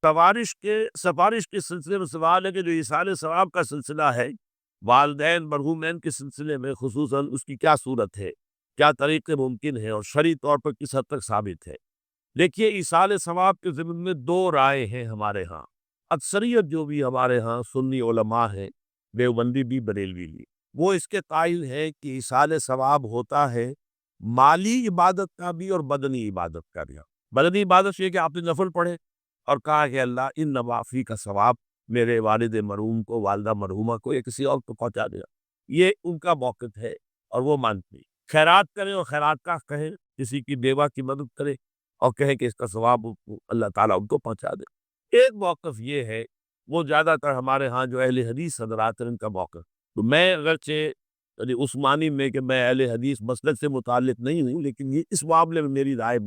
سفارش کے سلسلے میں سوال ہے کہ جو ایصال ثواب کا سلسلہ ہے والدین مرحومین کے سلسلے میں خصوصاً اس کی کیا صورت ہے، کیا طریقے ممکن ہیں اور شرعی طور پر کس حد تک ثابت ہے۔ دیکھیے ایصال ثواب کے ضمن میں دو رائے ہیں ہمارے ہاں۔ اکثریت جو بھی ہمارے ہاں سنی علماء ہیں، دیوبندی بھی بریلوی بھی، وہ اس کے قائل ہیں کہ ایصال ثواب ہوتا ہے مالی عبادت کا بھی اور بدنی عبادت کا بھی۔ بدنی عبادت یہ کہ آپ نے نفل پڑھے اور کہا کہ اللہ ان نوافی کا ثواب میرے والد مرحوم کو، والدہ مرحومہ کو یا کسی اور کو پہنچا دیا، یہ ان کا موقف ہے اور وہ مانتے ہیں۔ خیرات کریں اور خیرات کا کہیں، کسی کی بیوہ کی مدد کرے اور کہیں کہ اس کا ثواب اللہ تعالیٰ ان کو پہنچا دے۔ ایک موقف یہ ہے، وہ زیادہ تر ہمارے ہاں جو اہل حدیث حضرات ہیں ان کا موقف، تو میں اگرچہ یعنی عثمانی میں کہ میں اہل حدیث مسلک سے متعلق نہیں ہوں، لیکن یہ اس معاملے میں میری رائے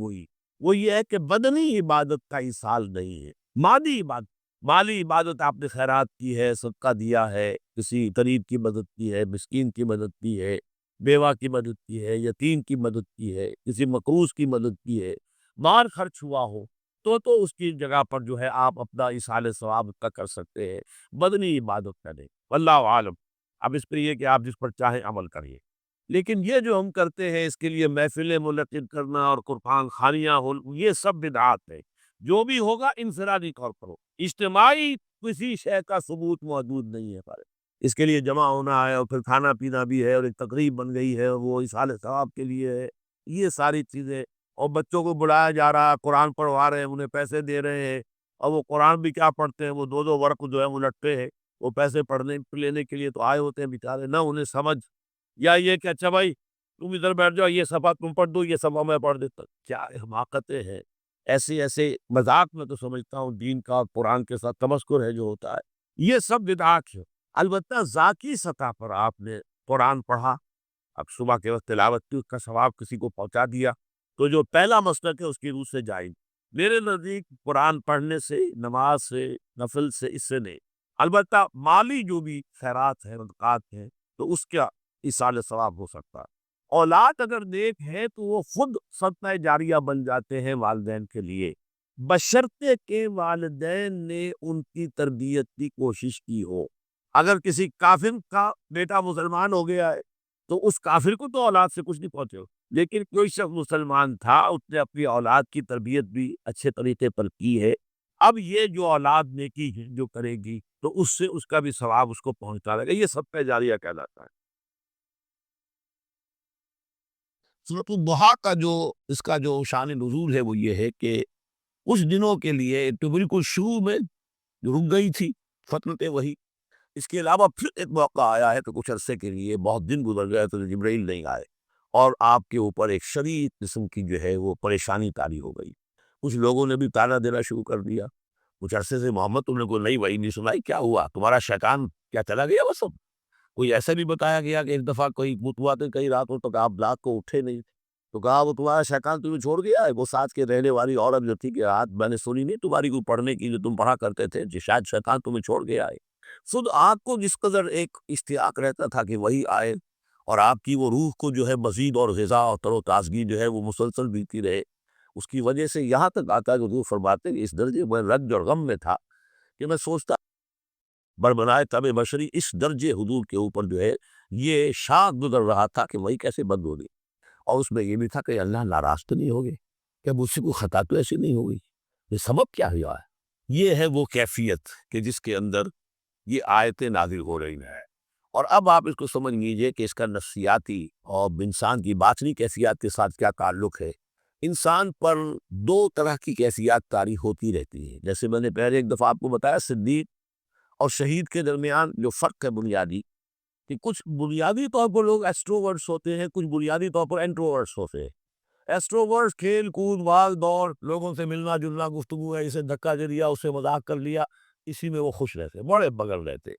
وہ یہ ہے کہ بدنی عبادت کا ایصال نہیں ہے، مالی عبادت۔ مالی عبادت آپ نے خیرات کی ہے، صدقہ دیا ہے، کسی غریب کی مدد کی ہے، مسکین کی مدد کی ہے، بیوہ کی مدد کی ہے، یتیم کی مدد کی ہے، کسی مقروض کی مدد کی ہے، مال خرچ ہوا ہو تو اس کی جگہ پر جو ہے آپ اپنا ایصال ثواب کا کر سکتے ہیں، بدنی عبادت کا نہیں۔ واللہ عالم۔ اب اس پر یہ کہ آپ جس پر چاہیں عمل کریے، لیکن یہ جو ہم کرتے ہیں اس کے لیے محفلیں منعقد کرنا اور قربان خانیاں یہ سب بدعات ہے۔ جو بھی ہوگا انفرادی طور پر ہو، اجتماعی کسی شے کا ثبوت موجود نہیں ہے ہمارے۔ اس کے لیے جمع ہونا ہے اور پھر کھانا پینا بھی ہے اور ایک تقریب بن گئی ہے، وہ ایصال ثواب کے لیے ہے، یہ ساری چیزیں۔ اور بچوں کو بلایا جا رہا ہے، قرآن پڑھوا رہے ہیں، انہیں پیسے دے رہے ہیں، اور وہ قرآن بھی کیا پڑھتے ہیں، وہ دو دو ورق جو ہے وہ لٹتے ہیں، وہ پیسے پڑھنے لینے کے لیے تو آئے ہوتے ہیں بیچارے، نہ انہیں سمجھ، یا یہ کہ اچھا بھائی تم ادھر بیٹھ جاؤ، یہ صفحہ تم پڑھ دو، یہ صفحہ میں پڑھ دیتا۔ کیا حماقتیں ہیں! ایسے مذاق میں تو سمجھتا ہوں دین کا اور قرآن کے ساتھ تمسخر ہے جو ہوتا ہے، یہ سب بدعات ہے۔ البتہ ذاتی سطح پر آپ نے قرآن پڑھا، اب صبح کے وقت تلاوت کی، اس کا ثواب کسی کو پہنچا دیا، تو جو پہلا مسلک ہے اس کی روح سے جائز۔ میرے نزدیک قرآن پڑھنے سے، نماز سے، نفل سے، اس سے نہیں۔ البتہ مالی جو بھی خیرات ہیں، صدقات ہیں، تو اس کا ایصال ثواب ہو سکتا ہے۔ اولاد اگر نیک ہے تو وہ خود صدقہ جاریہ بن جاتے ہیں والدین کے لیے، بشرطے کہ والدین نے ان کی تربیت کی کوشش کی ہو۔ اگر کسی کافر کا بیٹا مسلمان ہو گیا ہے تو اس کافر کو تو اولاد سے کچھ نہیں پہنچے ہو، لیکن کوئی شخص مسلمان تھا، اس نے اپنی اولاد کی تربیت بھی اچھے طریقے پر کی ہے، اب یہ جو اولاد نیکی ہے جو کرے گی تو اس سے اس کا بھی ثواب اس کو پہنچتا رہے گا، یہ صدقہ جاریہ کہلاتا ہے۔ سورۃ الضحیٰ کا اس کا جو شان نزول ہے وہ یہ ہے کہ کچھ دنوں کے لیے تو بالکل شروع میں رک گئی تھی فترت وحی، اس کے علاوہ پھر ایک موقع آیا ہے تو کچھ عرصے کے لیے بہت دن گزر گئے تو جبرائیل نہیں آئے، اور آپ کے اوپر ایک شدید قسم کی جو ہے وہ پریشانی طاری ہو گئی۔ کچھ لوگوں نے بھی تانا دینا شروع کر دیا، کچھ عرصے سے محمد تم نے کوئی نئی وحی نہیں سنائی، کیا ہوا تمہارا شیطان کیا چلا گیا بس؟ کوئی ایسا بھی بتایا گیا کہ ایک دفعہ کوئی متواتے کئی راتوں تک آپ رات کو اٹھے نہیں، تو کہا وہ تمہارا شیطان تمہیں چھوڑ گیا ہے؟ وہ ساتھ کے رہنے والی عورت جو تھی کہ رات میں نے سنی نہیں تمہاری کو پڑھنے کی جو تم پڑھا کرتے تھے، شاید شیطان تمہیں چھوڑ گیا ہے۔ خود آپ کو جس قدر ایک اشتیاق رہتا تھا کہ وہی آئے اور آپ کی وہ روح کو جو ہے مزید اور غذا اور تر و تازگی جو ہے وہ مسلسل ملتی رہے، اس کی وجہ سے یہاں تک آتا ہے کہ حضور فرماتے ہیں کہ اس درجے میں رنج اور غم میں تھا کہ میں سوچتا بربنائے تب بشری، اس درجے حضور کے اوپر جو ہے یہ شاق گزر رہا تھا کہ وہی کیسے بند ہو گئی، اور اس میں یہ بھی تھا کہ اللہ ناراض تو نہیں ہو گئے، کہ مجھ سے کوئی خطا تو ایسی نہیں ہوگی، یہ سبب کیا ہوا ہے؟ یہ ہے وہ کیفیت کہ جس کے اندر یہ آیتیں نازل ہو رہی ہیں۔ اور اب آپ اس کو سمجھ لیجئے کہ اس کا نفسیاتی اور انسان کی باطنی کیفیات کے ساتھ کیا تعلق ہے۔ انسان پر دو طرح کی کیفیات طاری ہوتی رہتی ہیں، جیسے میں نے پہلے ایک دفعہ آپ کو بتایا صدیق اور شہید کے درمیان جو فرق ہے بنیادی، کہ کچھ بنیادی طور پر لوگ ایکسٹروورٹس ہوتے ہیں، کچھ بنیادی طور پر انٹروورٹس ہوتے ہیں۔ ایکسٹروورٹس کھیل کود بھاگ دوڑ، لوگوں سے ملنا جلنا، گفتگو ہے، اسے دھکا دے دیا، اسے مذاق کر لیا، اسی میں وہ خوش رہتے، بڑے بغل رہتے،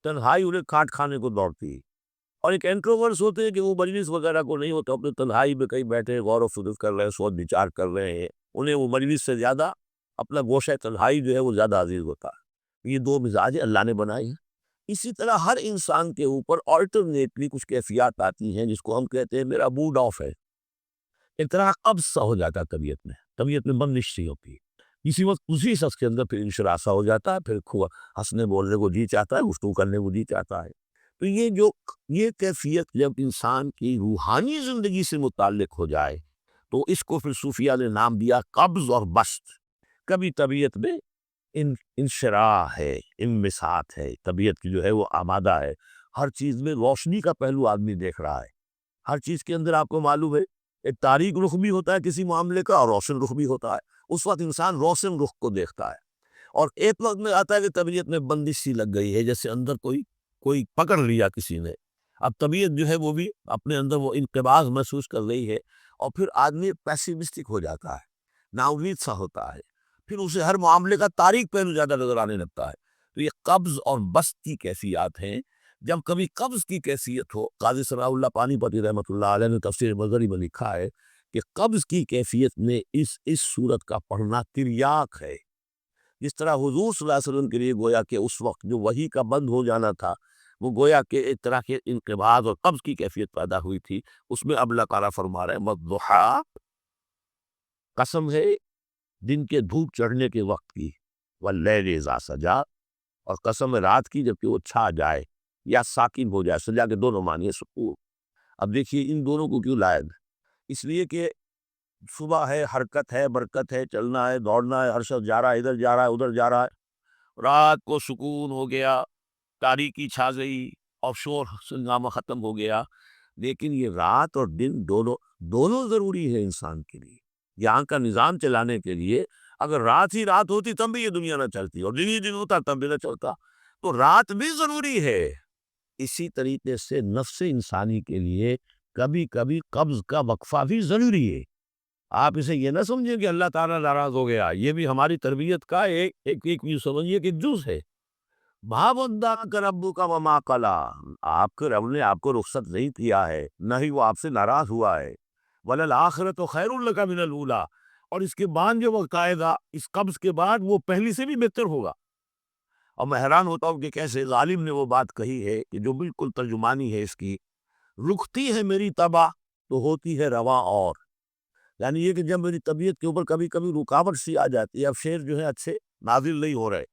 تنہائی انہیں کاٹ کھانے کو دوڑتی ہے۔ اور ایک انٹروورٹس ہوتے ہیں کہ وہ مجلس وغیرہ کو نہیں ہوتا، اپنے تنہائی میں کہیں بیٹھے غور و فکر کر رہے ہیں، سوچ بچار کر رہے ہیں، انہیں وہ مجلس سے زیادہ اپنا گوشہ تنہائی جو ہے وہ زیادہ عزیز ہوتا ہے۔ یہ دو مزاج اللہ نے بنائے ہیں۔ اسی طرح ہر انسان کے اوپر آلٹرنیٹلی کچھ کیفیات آتی ہیں جس کو ہم کہتے ہیں میرا موڈ آف ہے، ایک طرح قبض سا ہو جاتا ہے طبیعت میں بندش سی ہوتی ہے۔ اسی وقت اسی شخص کے اندر پھر انشراح سا ہو جاتا ہے، پھر ہنسنے بولنے کو جی چاہتا ہے، گفتگو کرنے کو جی چاہتا ہے۔ تو یہ کیفیت جب انسان کی روحانی زندگی سے متعلق ہو جائے تو اس کو پھر صوفیہ نے نام دیا قبض اور بسط۔ کبھی طبیعت میں انشراح ہے، انبساط ہے، طبیعت کی جو ہے وہ آمادہ ہے، ہر چیز میں روشنی کا پہلو آدمی دیکھ رہا ہے، ہر چیز کے اندر آپ کو معلوم ہے ایک تاریک رخ بھی ہوتا ہے کسی معاملے کا اور روشن رخ بھی ہوتا ہے، اس وقت انسان روشن رخ کو دیکھتا ہے۔ اور ایک وقت میں آتا ہے کہ طبیعت میں بندش سی لگ گئی ہے، جیسے اندر کوئی پکڑ لیا کسی نے، اب طبیعت جو ہے وہ بھی اپنے اندر وہ انقباض محسوس کر رہی ہے، اور پھر آدمی پیسیمسٹک ہو جاتا ہے، نا امید سا ہوتا ہے، پھر اسے ہر معاملے کا تاریک پہلو زیادہ نظر آنے لگتا ہے۔ تو یہ قبض اور بسط کی کیفیات ہیں۔ جب کبھی قبض کی کیفیت ہو، قاضی ثناء اللہ پانی پتی رحمۃ اللہ علیہ نے تفسیر مظہری میں لکھا ہے کہ قبض کی کیفیت میں اس صورت کا پڑھنا تریاق ہے، جس طرح حضور صلی اللہ علیہ وسلم کے لیے گویا کہ اس وقت جو وحی کا بند ہو جانا تھا وہ گویا کہ ایک طرح کے انقباض اور قبض کی کیفیت پیدا ہوئی تھی، اس میں اب اللہ تعالیٰ فرما رہے ہیں والضحیٰ، قسم ہے دن کے دھوپ چڑھنے کے وقت کی، واللیل اذا سجا، اور قسم ہے رات کی جبکہ وہ چھا جائے یا ساکن ہو جائے، سجا کے دونوں معنی ہے سکون۔ اب دیکھیے ان دونوں کو کیوں لائے، اس لیے کہ صبح ہے، حرکت ہے، برکت ہے، چلنا ہے، دوڑنا ہے، ہر شخص جا رہا ہے، ادھر جا رہا ہے ادھر جا رہا ہے، رات کو سکون ہو گیا، تاریکی چھا گئی اور شور ہنگامہ ختم ہو گیا۔ لیکن یہ رات اور دن دونوں ضروری ہے انسان کے لیے، یہاں کا نظام چلانے کے لیے۔ اگر رات ہی رات ہوتی تب بھی یہ دنیا نہ چلتی، اور دن ہی دن ہوتا تب بھی نہ چلتا، تو رات بھی ضروری ہے۔ اسی طریقے سے نفس انسانی کے لیے کبھی کبھی قبض کا وقفہ بھی ضروری ہے۔ آپ اسے یہ نہ سمجھیں کہ اللہ تعالیٰ ناراض ہو گیا، یہ بھی ہماری تربیت کا ایک سمجھیے کہ جز ہے۔ بھاودہ کا ربو کا وما قلا، آپ کے رب نے آپ کو رخصت نہیں کیا ہے، نہ ہی وہ آپ سے ناراض ہوا ہے۔ وللآخرۃ خیر لک من الاولیٰ، اور اس کے بعد جو وقت آئے گا اس قبض کے بعد وہ پہلی سے بھی بہتر ہوگا۔ اور میں حیران ہوتا ہوں کہ کیسے غالب نے وہ بات کہی ہے کہ جو بالکل ترجمانی ہے اس کی، رکھتی ہے میری طبع تو ہوتی ہے رواں اور، یعنی یہ کہ جب میری طبیعت کے اوپر کبھی کبھی رکاوٹ سی آ جاتی ہے، اب شعر جو ہے اچھے نازل نہیں ہو رہے،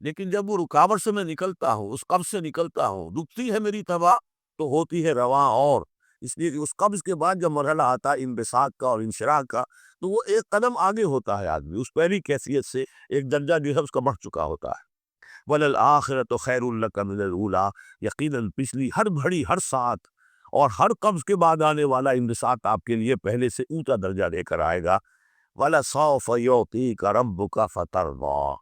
لیکن جب وہ رکاوٹ سے میں نکلتا ہوں، اس قبض سے نکلتا ہوں، رکتی ہے میری طبع تو ہوتی ہے رواں اور، اس لیے کہ اس قبض کے بعد جب مرحلہ آتا ہے انبساط کا اور انشراح کا، تو وہ ایک قدم آگے ہوتا ہے آدمی، اس پہلی کیفیت سے ایک درجہ جو ہے اس کا بڑھ چکا ہوتا ہے۔ وَلَلْآخِرَةُ خَيْرٌ لَكَ مِنَ الْأُولَىٰ، یقیناً پچھلی ہر گھڑی، ہر ساتھ اور ہر قبض کے بعد آنے والا انبساط آپ کے لیے پہلے سے اونچا درجہ لے کر آئے گا۔ وَلَسَوْفَ يُعْطِيكَ رَبُّكَ فَتَرْضَىٰ،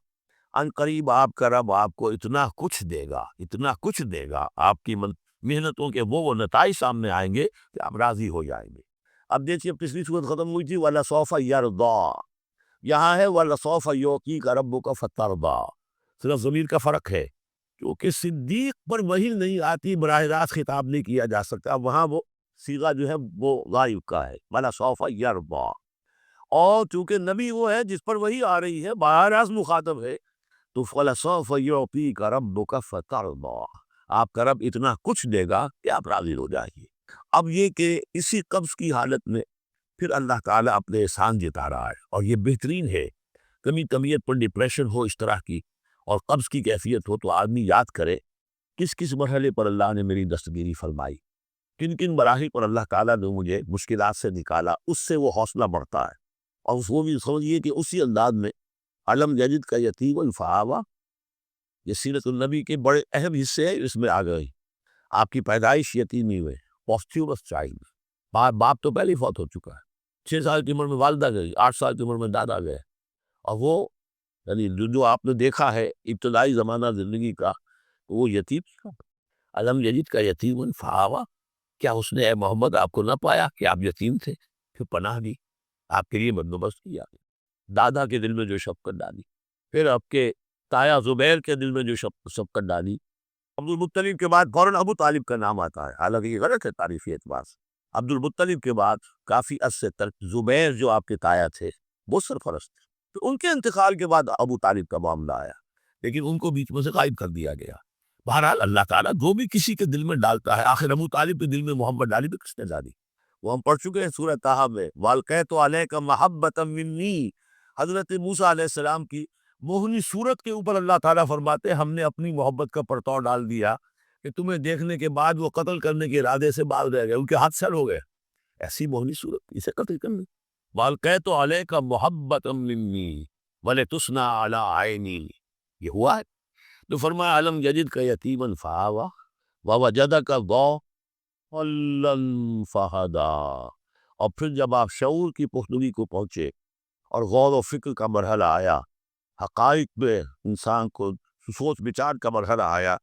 ان قریب آپ کا رب آپ کو اتنا کچھ دے گا، اتنا کچھ دے گا، آپ کی محنتوں کے وہ نتائج سامنے آئیں گے کہ آپ راضی ہو جائیں گے۔ اب دیکھیے پچھلی صورت ختم ہوئی تھی وَلَسَوْفَ يَرْضَىٰ، یہاں ہے وَلَسَوْفَ يُعْطِيكَ رَبُّكَ فَتَرْضَىٰ، صرف ضمیر کا فرق ہے، کیونکہ صدیق پر وحی نہیں آتی، براہ راست خطاب نہیں کیا جا سکتا، وہاں وہ صیغہ جو ہے وہ غائب کا ہے، وَلَسَوْفَ يَرْضَىٰ، اور چونکہ نبی وہ ہے جس پر وحی آ رہی ہے، براہ راست مخاطب ہے، تو فَلَسَوْفَ يُعْطِيكَ رَبُّكَ فَتَرْضَىٰ، آپ کا رب اتنا کچھ دے گا کہ آپ راضی ہو جائیں گے۔ اب یہ کہ اسی قبض کی حالت میں پھر اللہ تعالیٰ اپنے احسان جتا رہا ہے، اور یہ بہترین ہے۔ کبھی طبیعت پر ڈپریشن ہو اس طرح کی اور قبض کی کیفیت ہو تو آدمی یاد کرے کس کس مرحلے پر اللہ نے میری دستگیری فرمائی، کن کن مراحل پر اللہ تعالیٰ نے مجھے مشکلات سے نکالا، اس سے وہ حوصلہ بڑھتا ہے۔ اور اس کو بھی سمجھیے کہ اسی انداز میں علم یجد کا یتیم فآویٰ، یہ سیرت النبی کے بڑے اہم حصے ہیں، اس میں آ گئی۔ آپ کی پیدائش یتیمی میں، پوسٹیومس چائلڈ، باپ تو پہلے ہی فوت ہو چکا ہے، 6 سال کی عمر میں والدہ گئی، 8 سال کی عمر میں دادا گئے، اور وہ یعنی جو آپ نے دیکھا ہے ابتدائی زمانہ زندگی کا، وہ یتیم تھا۔ علم یجد کا یتیم فآویٰ، کیا اس نے اے محمد آپ کو نہ پایا کہ آپ یتیم تھے، پھر پناہ دی، آپ کے لیے بندوبست کیا، دادا کے دل میں جو شفقت ڈالی، پھر آپ کے تایا زبیر کے دل میں جو شفقت ڈالی۔ عبد المطلب کے بعد فوراً ابو طالب کا نام آتا ہے، حالانکہ یہ غلط ہے تاریخی اعتبار سے۔ عبد المطلب کے بعد کافی عرصے تک زبیر جو آپ کے تایا تھے وہ سرپرست تھے، تو ان کے انتقال کے بعد ابو طالب کا معاملہ آیا، لیکن ان کو بیچ میں سے غائب کر دیا گیا۔ بہرحال اللہ تعالیٰ جو بھی کسی کے دل میں ڈالتا ہے، آخر ابو طالب کے دل میں محبت ڈالی تو کس نے ڈالی؟ وہ ہم پڑھ چکے ہیں سورہ طٰہٰ میں، وَأَلْقَيْتُ عَلَيْكَ مَحَبَّةً مِّنِّي، حضرت موسیٰ علیہ السلام کی موہنی صورت کے اوپر اللہ تعالیٰ فرماتے ہم نے اپنی محبت کا پرتو ڈال دیا کہ تمہیں دیکھنے کے بعد وہ قتل کرنے کے ارادے سے باز رہ گئے، ان کے ہاتھ سر ہو گئے، ایسی موہنی صورت اسے قتل کرنے۔ وَالْقَيْتُ عَلَيْكَ مُحَبَّةً مِّنِّي وَلِتُصْنَعَ عَلَىٰ عَيْنِي، یہ ہوا ہے۔ تو فرمایا الم یجدک یتیما فآویٰ ووجدک ضالا فہدیٰ، اور پھر جب آپ شعور کی پختگی کو پہنچے اور غور و فکر کا مرحلہ آیا، حقائق پہ انسان کو سوچ بچار کا مرحلہ آیا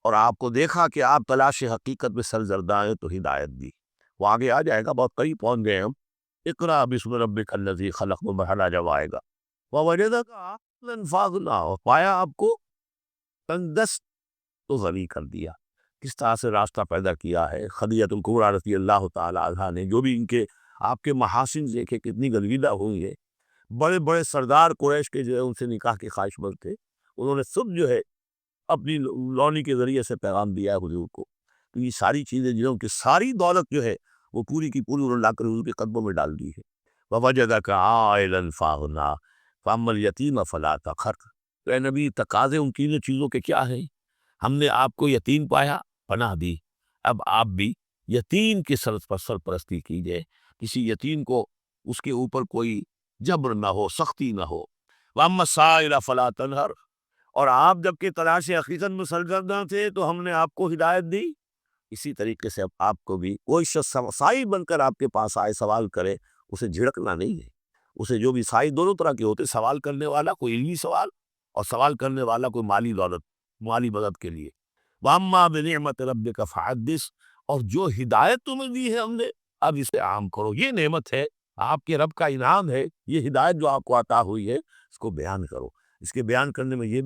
اور آپ کو دیکھا کہ آپ تلاش حقیقت میں سرگرداں ہیں، تو ہدایت دی۔ وہ آگے آ جائے گا، بہت قریب پہنچ گئے ہم۔ اقرأ بسم ربک الذی خلق میں مرحلہ جب آئے گا، ووجدک عائلا فاغنیٰ، اور پایا آپ کو تنگ دست تو غنی کر دیا۔ کس طرح سے راستہ پیدا کیا ہے۔ خدیجہ الکبریٰ رضی اللہ تعالیٰ عنہا نے جو بھی ان کے آپ کے محاسن دیکھے، کتنی گدگدہ ہوئی ہے۔ بڑے بڑے سردار قریش کے جو ہے ان سے نکاح کے خواہش مند تھے، انہوں نے سب جو ہے اپنی لونی کے ذریعے سے پیغام دیا ہے حضور کو۔ تو یہ ساری چیزیں جنہوں کی ساری دولت جو ہے وہ پوری کی پوری انہوں نے لا کر حضور کے قدموں میں ڈال دی ہے۔ وَوَجَدَكَ عَائِلًا فَأَغْنَىٰ فَأَمَّا الْيَتِيمَ فَلَا تَقْهَرْ۔ تو اے نبی، تقاضے ان تینوں چیزوں کے کیا ہیں؟ ہم نے آپ کو یتیم پایا، پناہ دی، اب آپ بھی یتیم کی سرپرستی کیجئے، کسی یتیم کو اس کے اوپر کوئی جبر نہ ہو، سختی نہ ہو۔ وَأَمَّا السَّائِلَ فَلَا تَنْهَرْ، اور آپ جب کہ تلاش حقیقت میں سرگرداں تھے تو ہم نے آپ کو ہدایت دی، اسی طریقے سے اب آپ کو بھی کوئی شخص سائی بن کر آپ کے پاس آئے سوال کرے، اسے جھڑکنا نہیں ہے۔ اسے جو بھی سائی دونوں طرح کے ہوتے، سوال کرنے والا کوئی علمی سوال اور سوال کرنے والا کوئی مالی دولت، مالی مدد کے لیے۔ وَأَمَّا بِنِعْمَةِ رَبِّكَ فَحَدِّثْ، اور جو ہدایت تمہیں دی ہے ہم نے، اب اسے عام کرو۔ یہ نعمت ہے، آپ کے رب کا انعام ہے، یہ ہدایت جو آپ کو عطا ہوئی ہے، اس کو بیان کرو۔ اس کے بیان کرنے میں یہ بھی